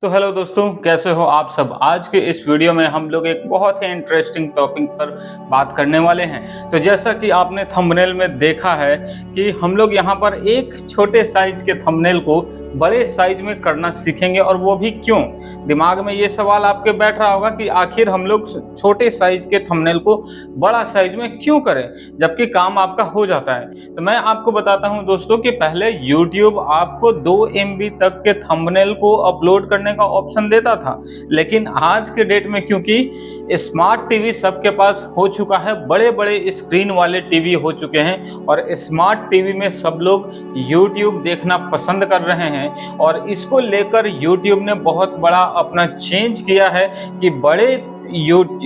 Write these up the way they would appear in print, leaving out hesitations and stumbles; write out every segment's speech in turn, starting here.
तो हेलो दोस्तों, कैसे हो आप सब। आज के इस वीडियो में हम लोग एक बहुत ही इंटरेस्टिंग टॉपिक पर बात करने वाले हैं। तो जैसा कि आपने थंबनेल में देखा है कि हम लोग यहाँ पर एक छोटे साइज के थंबनेल को बड़े साइज में करना सीखेंगे, और वो भी क्यों। दिमाग में ये सवाल आपके बैठ रहा होगा कि आखिर हम लोग छोटे साइज के थंबनेल को बड़ा साइज में क्यों करें, जबकि काम आपका हो जाता है। तो मैं आपको बताता हूँ दोस्तों कि पहले YouTube आपको 2 MB तक के थंबनेल को अपलोड करने का ऑप्शन देता था, लेकिन आज के डेट में क्योंकि स्मार्ट टीवी सबके पास हो चुका है, बड़े बड़े स्क्रीन वाले टीवी हो चुके हैं, और स्मार्ट टीवी में सब लोग YouTube देखना पसंद कर रहे हैं। और इसको लेकर YouTube ने बहुत बड़ा अपना चेंज किया है कि बड़े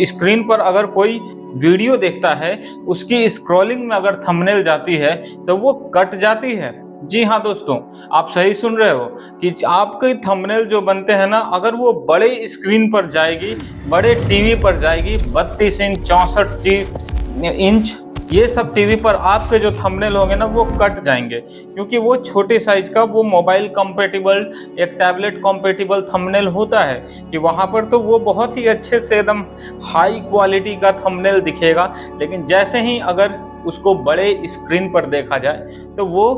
स्क्रीन पर अगर कोई वीडियो देखता है, उसकी स्क्रॉलिंग में अगर थंबनेल जाती है तो वो कट जाती है। जी हाँ दोस्तों, आप सही सुन रहे हो कि आपके थंबनेल जो बनते हैं ना, अगर वो बड़े स्क्रीन पर जाएगी, बड़े टीवी पर जाएगी, 32 इंच 64 इंच ये सब टीवी पर आपके जो थंबनेल होंगे ना, वो कट जाएंगे, क्योंकि वो छोटे साइज का, वो मोबाइल कंपेटिबल, एक टैबलेट कंपेटिबल थंबनेल होता है कि वहाँ पर तो वो बहुत ही अच्छे से एकदम हाई क्वालिटी का थंबनेल दिखेगा। लेकिन जैसे ही अगर उसको बड़े स्क्रीन पर देखा जाए तो वो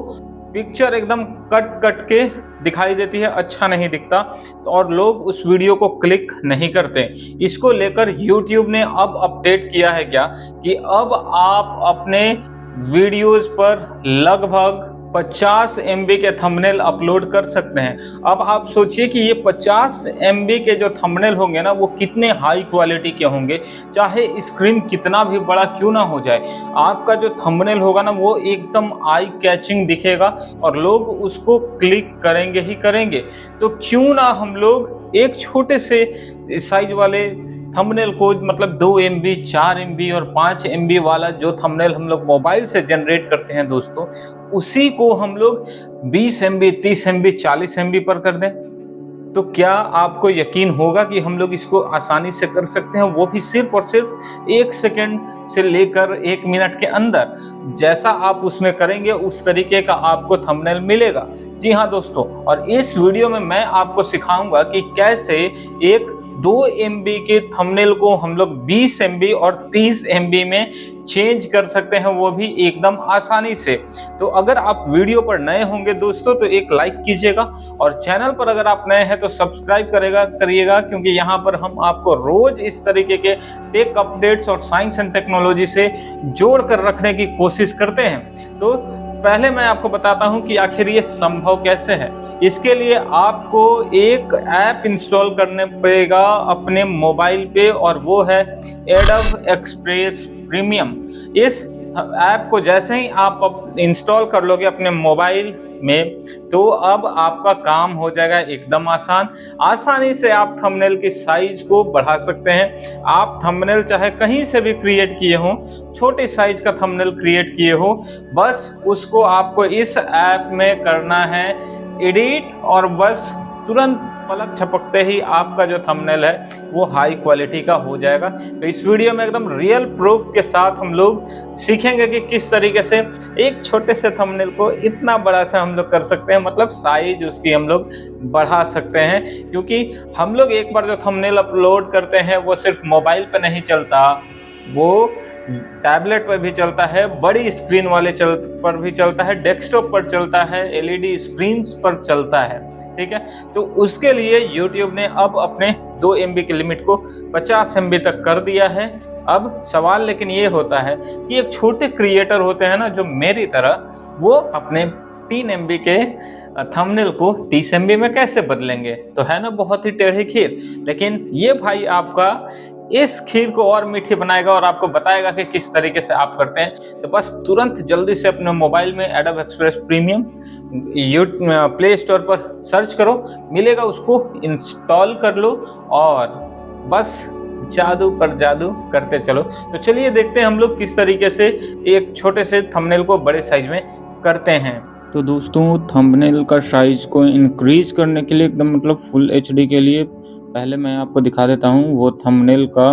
पिक्चर एकदम कट कट के दिखाई देती है, अच्छा नहीं दिखता, और लोग उस वीडियो को क्लिक नहीं करते। इसको लेकर YouTube ने अब अपडेट किया है क्या कि अब आप अपने वीडियोस पर लगभग 50 MB के थंबनेल अपलोड कर सकते हैं। अब आप सोचिए कि ये 50 MB के जो थंबनेल होंगे ना, वो कितने हाई क्वालिटी के होंगे, चाहे स्क्रीन कितना भी बड़ा क्यों ना हो जाए। आपका जो थंबनेल होगा ना, वो एकदम आई कैचिंग दिखेगा और लोग उसको क्लिक करेंगे ही करेंगे। तो क्यों ना हम लोग एक छोटे से साइज वाले थंबनेल को, मतलब 2 MB 4 MB और 5 MB वाला जो थंबनेल हम लोग मोबाइल से जनरेट करते हैं दोस्तों, उसी को हम लोग 20 MB 30 MB 40 MB पर कर दें, तो क्या आपको यकीन होगा कि हम लोग इसको आसानी से कर सकते हैं, वो भी सिर्फ और सिर्फ 1 सेकेंड से लेकर 1 मिनट के अंदर। जैसा आप उसमें करेंगे उस तरीके का आपको थंबनेल मिलेगा। जी हाँ दोस्तों, और इस वीडियो में मैं आपको सिखाऊंगा कि कैसे एक 2 MB के थंबनेल को हम लोग 20 MB और 30 MB में चेंज कर सकते हैं, वो भी एकदम आसानी से। तो अगर आप वीडियो पर नए होंगे दोस्तों तो एक लाइक कीजिएगा, और चैनल पर अगर आप नए हैं तो सब्सक्राइब करिएगा, क्योंकि यहाँ पर हम आपको रोज इस तरीके के टेक अपडेट्स और साइंस एंड टेक्नोलॉजी से जोड़ कर रखने की कोशिश करते हैं। तो पहले मैं आपको बताता हूं कि आखिर ये संभव कैसे है। इसके लिए आपको एक ऐप इंस्टॉल करने पड़ेगा अपने मोबाइल पे, और वो है Adobe Express Premium। इस ऐप को जैसे ही आप इंस्टॉल कर लोगे अपने मोबाइल में, तो अब आपका काम हो जाएगा एकदम आसान। आसानी से आप थंबनेल की साइज को बढ़ा सकते हैं। आप थंबनेल चाहे कहीं से भी क्रिएट किए हो, छोटे साइज का थंबनेल क्रिएट किए हो, बस उसको आपको इस ऐप में करना है एडिट, और बस तुरंत पलक झपकते ही आपका जो थंबनेल है वो हाई क्वालिटी का हो जाएगा। तो इस वीडियो में एकदम रियल प्रूफ के साथ हम लोग सीखेंगे कि किस तरीके से एक छोटे से थंबनेल को इतना बड़ा से हम लोग कर सकते हैं, मतलब साइज उसकी हम लोग बढ़ा सकते हैं। क्योंकि हम लोग एक बार जो थंबनेल अपलोड करते हैं वो सिर्फ मोबाइल पे नहीं चलता, वो टैबलेट पर भी चलता है, बड़ी स्क्रीन वाले पर भी चलता है, डेस्कटॉप पर चलता है, LED स्क्रीन्स पर चलता है। ठीक है, तो उसके लिए YouTube ने अब अपने 2 MB की लिमिट को 50 MB तक कर दिया है। अब सवाल लेकिन ये होता है कि एक छोटे क्रिएटर होते हैं ना, जो मेरी तरह, वो अपने 3 MB के थंबनेल को 30 MB में कैसे बदलेंगे। तो है ना बहुत ही टेढ़ी खीर, लेकिन ये भाई आपका इस खीर को और मीठी बनाएगा और आपको बताएगा कि किस तरीके से आप करते हैं। तो बस तुरंत जल्दी से अपने मोबाइल में Adobe Express Premium play store पर सर्च करो, मिलेगा, उसको इंस्टॉल कर लो, और बस जादू पर जादू करते चलो। तो चलिए देखते हैं हम लोग किस तरीके से एक छोटे से थंबनेल को बड़े साइज में करते हैं। तो दोस्तों, थंबनेल का साइज को इंक्रीज करने के लिए, एकदम मतलब फुल HD के लिए, पहले मैं आपको दिखा देता हूँ वो थंबनेल का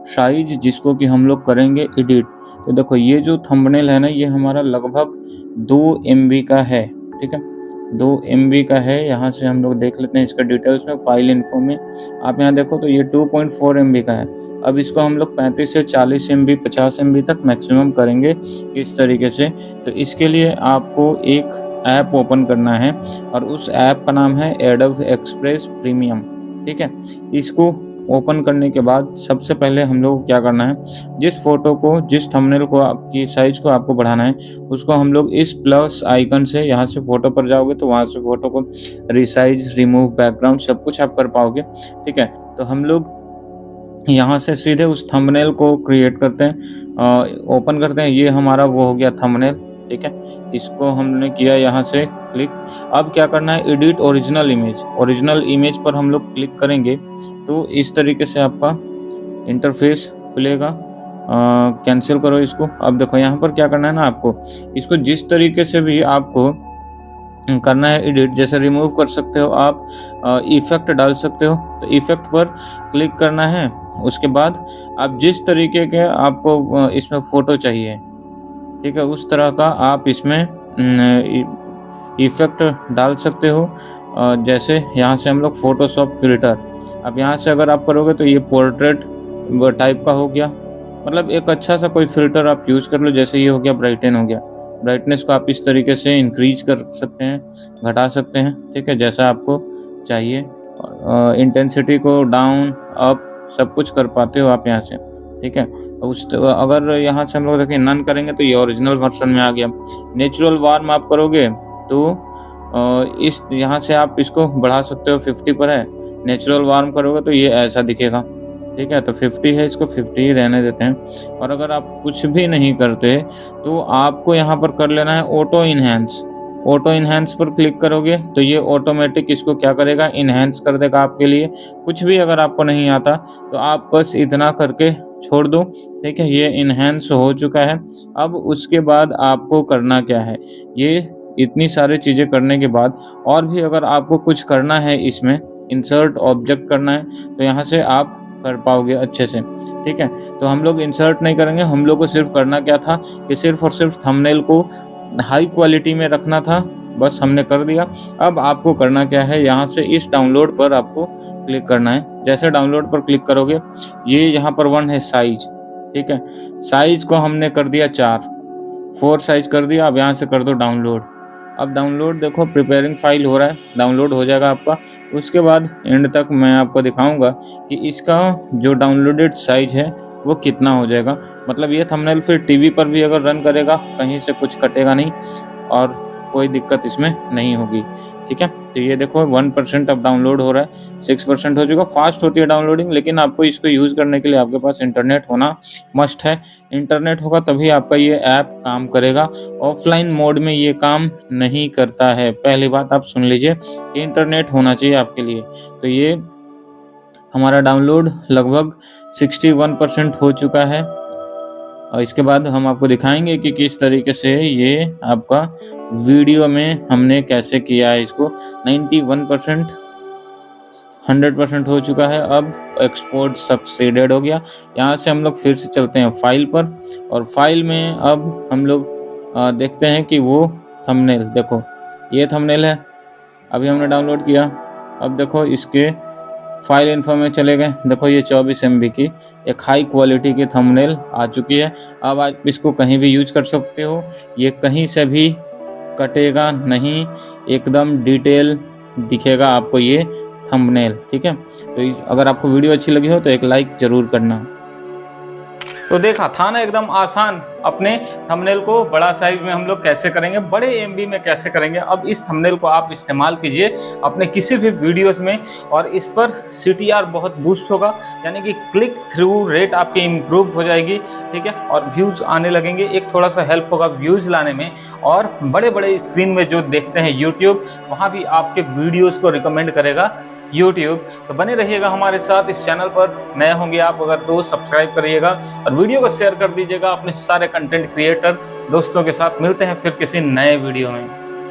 साइज जिसको कि हम लोग करेंगे एडिट। तो देखो, ये जो थंबनेल है ना, ये हमारा लगभग 2 MB का है। ठीक है, 2 MB का है। यहाँ से हम लोग देख लेते हैं इसका डिटेल्स में, फाइल इन्फो में आप यहाँ देखो तो ये 2.4 MB का है। अब इसको हम लोग 35 से 40 MB 50 MB तक मैक्सिमम करेंगे किस तरीके से। तो इसके लिए आपको एक ऐप ओपन करना है और उस ऐप का नाम है एडोब एक्सप्रेस प्रीमियम। ठीक है, इसको ओपन करने के बाद सबसे पहले हम लोग को क्या करना है, जिस फोटो को, जिस थंबनेल को आपकी साइज को आपको बढ़ाना है, उसको हम लोग इस प्लस आइकन से, यहाँ से फोटो पर जाओगे तो वहाँ से फोटो को रिसाइज, रिमूव बैकग्राउंड सब कुछ आप कर पाओगे। ठीक है, तो हम लोग यहाँ से सीधे उस थंबनेल को क्रिएट करते हैं, ओपन करते हैं। ये हमारा वो हो गया थंबनेल। ठीक है, इसको हमने किया यहाँ से क्लिक। अब क्या करना है, edit original image. Original image पर हम लोग क्लिक करेंगे तो इस तरीके से आपका इंटरफेस खुलेगा। कैंसिल करो इसको। अब देखो यहाँ पर क्या करना है ना, आपको इसको जिस तरीके से भी आपको करना है एडिट, जैसे रिमूव कर सकते हो आप, इफेक्ट डाल सकते हो, तो इफेक्ट पर क्लिक करना है। उसके बाद आप जिस तरीके के आपको इसमें फोटो चाहिए, ठीक है, उस तरह का आप इसमें इफेक्ट डाल सकते हो। जैसे यहाँ से हम लोग फोटोशॉप फिल्टर, अब यहाँ से अगर आप करोगे तो ये पोर्ट्रेट टाइप का हो गया, मतलब एक अच्छा सा कोई फिल्टर आप यूज कर लो। जैसे ये हो गया ब्राइटन हो गया, ब्राइटनेस को आप इस तरीके से इंक्रीज कर सकते हैं, घटा सकते हैं। ठीक है, जैसा आपको चाहिए। इंटेंसिटी को डाउन अप सब कुछ कर पाते हो आप यहाँ से। ठीक है, अगर यहाँ से हम लोग देखें नन करेंगे तो ये ओरिजिनल वर्जन में आ गया। नेचुरल वार्म आप करोगे तो इस यहाँ से आप इसको बढ़ा सकते हो, 50 पर है। नेचुरल वार्म करोगे तो ये ऐसा दिखेगा। ठीक है, तो 50 है, इसको 50 ही रहने देते हैं। और अगर आप कुछ भी नहीं करते तो आपको यहाँ पर कर लेना है ऑटो इनहेंस। ऑटो इनहेंस पर क्लिक करोगे तो ये ऑटोमेटिक इसको क्या करेगा, इनहेंस कर देगा आपके लिए। कुछ भी अगर आपको नहीं आता तो आप बस इतना करके छोड़ दो। ठीक है, ये इनहेंस हो चुका है। अब उसके बाद आपको करना क्या है, ये इतनी सारी चीज़ें करने के बाद और भी अगर आपको कुछ करना है, इसमें इंसर्ट ऑब्जेक्ट करना है तो यहाँ से आप कर पाओगे अच्छे से। ठीक है, तो हम लोग इंसर्ट नहीं करेंगे, हम लोग को सिर्फ करना क्या था कि सिर्फ और सिर्फ थंबनेल को हाई क्वालिटी में रखना था, बस हमने कर दिया। अब आपको करना क्या है, यहाँ से इस डाउनलोड पर आपको क्लिक करना है। जैसे डाउनलोड पर क्लिक करोगे, ये यहाँ पर 1 है साइज। ठीक है, साइज को हमने कर दिया 4 साइज कर दिया। अब यहाँ से कर दो डाउनलोड। अब डाउनलोड देखो प्रिपेयरिंग फाइल हो रहा है, डाउनलोड हो जाएगा आपका। उसके बाद एंड तक मैं आपको दिखाऊंगा कि इसका जो डाउनलोडेड साइज है वो कितना हो जाएगा। मतलब ये थंबनेल फिर टीवी पर भी अगर रन करेगा, कहीं से कुछ कटेगा नहीं और कोई दिक्कत इसमें नहीं होगी। ठीक है, तो ये देखो 1% अब डाउनलोड हो रहा है, 6% हो चुका। फास्ट होती है डाउनलोडिंग, लेकिन आपको इसको यूज़ करने के लिए आपके पास इंटरनेट होना मस्ट है। इंटरनेट होगा तभी आपका ये ऐप काम करेगा। ऑफलाइन मोड में ये काम नहीं करता है। पहली बात आप सुन लीजिए कि इंटरनेट होना चाहिए आपके लिए। तो ये हमारा डाउनलोड लगभग 61% हो चुका है। और इसके बाद हम आपको दिखाएंगे कि किस तरीके से ये आपका वीडियो में हमने कैसे किया है इसको। 91% 100% हो चुका है। अब एक्सपोर्ट सक्सीडेड हो गया। यहाँ से हम लोग फिर से चलते हैं फाइल पर, और फाइल में अब हम लोग देखते हैं कि वो थंबनेल, देखो ये थंबनेल है, अभी हमने डाउनलोड किया। अब देखो इसके फाइल इन्फो में चले गए, देखो ये 24 MB की एक हाई क्वालिटी की थंबनेल आ चुकी है। अब आप इसको कहीं भी यूज कर सकते हो, ये कहीं से भी कटेगा नहीं, एकदम डिटेल दिखेगा आपको ये थंबनेल। ठीक है, तो अगर आपको वीडियो अच्छी लगी हो तो एक लाइक जरूर करना। तो देखा था ना, एकदम आसान। अपने थंबनेल को बड़ा साइज में हम लोग कैसे करेंगे, बड़े MB में कैसे करेंगे। अब इस थंबनेल को आप इस्तेमाल कीजिए अपने किसी भी वीडियोस में, और इस पर CTR बहुत बूस्ट होगा, यानी कि क्लिक थ्रू रेट आपकी इम्प्रूव हो जाएगी। ठीक है, और व्यूज़ आने लगेंगे। एक थोड़ा सा हेल्प होगा व्यूज़ लाने में, और बड़े बड़े स्क्रीन में जो देखते हैं यूट्यूब, वहाँ भी आपके वीडियोज़ को रिकमेंड करेगा यूट्यूब। तो बने रहिएगा हमारे साथ इस चैनल पर। नए होंगे आप अगर तो सब्सक्राइब करिएगा और वीडियो को शेयर कर दीजिएगा अपने सारे कंटेंट क्रिएटर दोस्तों के साथ। मिलते हैं फिर किसी नए वीडियो में।